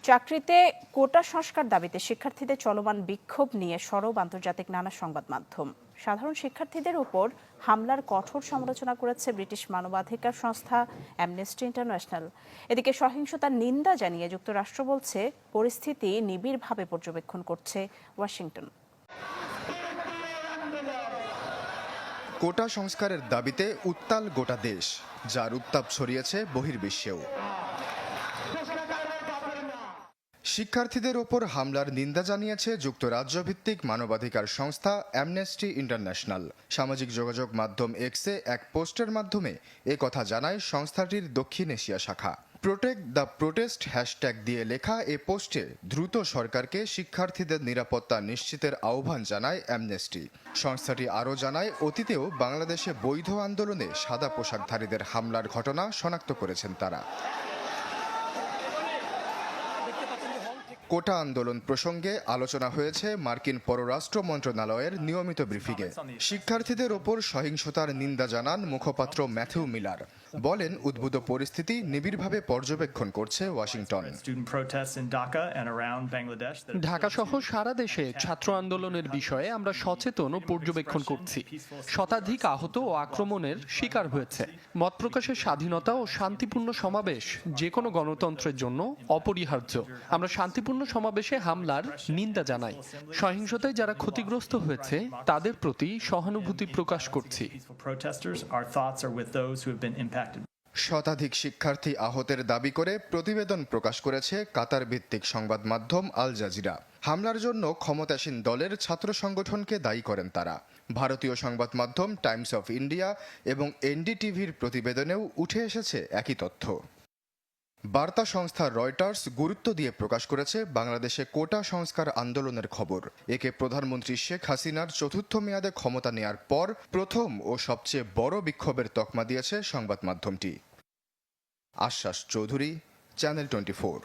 চাকরিতে কোটা সংস্কার দাবিতে শিক্ষার্থীদের চলমান বিক্ষোভ নিয়ে সরব আন্তর্জাতিক নানা সংবাদ মাধ্যম। সাধারণ শিক্ষার্থীদের উপর হামলার কঠোর সমালোচনা করেছে ব্রিটিশ মানবাধিকার সংস্থা অ্যামনেস্টি ইন্টারন্যাশনাল। এদিকে সহিংসতার নিন্দা জানিয়ে যুক্তরাষ্ট্র বলছে পরিস্থিতি নিবিড়ভাবে পর্যবেক্ষণ করছে ওয়াশিংটন। কোটা সংস্কারের দাবিতে উত্তাল গোটা দেশ, যার উত্তাপ ছড়িয়েছে বহির্বিশ্বেও। শিক্ষার্থীদের ওপর হামলার নিন্দা জানিয়েছে যুক্তরাজ্য ভিত্তিক মানবাধিকার সংস্থা অ্যামনেস্টি ইন্টারন্যাশনাল। সামাজিক যোগাযোগ মাধ্যম এক্সে এক পোস্টের মাধ্যমে কথা জানায় সংস্থাটির দক্ষিণ এশিয়া শাখা। প্রোটেক্ট দ্য প্রোটেস্ট হ্যাশট্যাগ দিয়ে লেখা এ পোস্টে দ্রুত সরকারকে শিক্ষার্থীদের নিরাপত্তা নিশ্চিতের আহ্বান জানায় অ্যামনেস্টি। সংস্থাটি আরও জানায়, অতীতেও বাংলাদেশে বৈধ আন্দোলনে সাদা পোশাকধারীদের হামলার ঘটনা শনাক্ত করেছেন তারা। কোটা আন্দোলন প্রসঙ্গে আলোচনা হয়েছে মার্কিন পররাষ্ট্র মন্ত্রণালয়ের নিয়মিত ব্রিফিংয়ে। শিক্ষার্থীদের ওপর সহিংসতার নিন্দা জানান মুখপাত্র ম্যাথিউ মিলার। বলেন, উদ্ভূত পরিস্থিতি নিবিড়ভাবে পর্যবেক্ষণ করছে ওয়াশিংটন। ঢাকা সহ সারা দেশে ছাত্র আন্দোলনের বিষয়ে আমরা সচেতন ও পর্যবেক্ষণ করছি। শতাধিক আহত ও আক্রমণের শিকার হয়েছে। মত প্রকাশের স্বাধীনতা ও শান্তিপূর্ণ সমাবেশ যে কোনো গণতন্ত্রের জন্য অপরিহার্য। আমরা শান্তিপূর্ণ সমাবেশে হামলার নিন্দা জানাই। সহিংসতায় যারা ক্ষতিগ্রস্ত হয়েছে তাদের প্রতি সহানুভূতি প্রকাশ করছি। শতাধিক শিক্ষার্থী আহতের দাবি করে প্রতিবেদন প্রকাশ করেছে কাতার ভিত্তিক সংবাদ মাধ্যম আল জাজিরা। হামলার জন্য ক্ষমতাসীন দলের ছাত্র সংগঠনকে দায়ী করেন তারা। ভারতীয় সংবাদ মাধ্যম টাইমস অফ ইন্ডিয়া এবং এনডিটিভির প্রতিবেদনেও উঠে এসেছে একই তথ্য। বার্তা সংস্থা রয়টার্স গুরুত্ব দিয়ে প্রকাশ করেছে বাংলাদেশে কোটা সংস্কার আন্দোলনের খবর। একে প্রধানমন্ত্রী শেখ হাসিনার চতুর্থ মেয়াদে ক্ষমতা নেয়ার পর প্রথম ও সবচেয়ে বড় বিক্ষোভের তকমা দিয়েছে সংবাদ মাধ্যমটি। আশ্বাস চৌধুরী, চ্যানেল 24।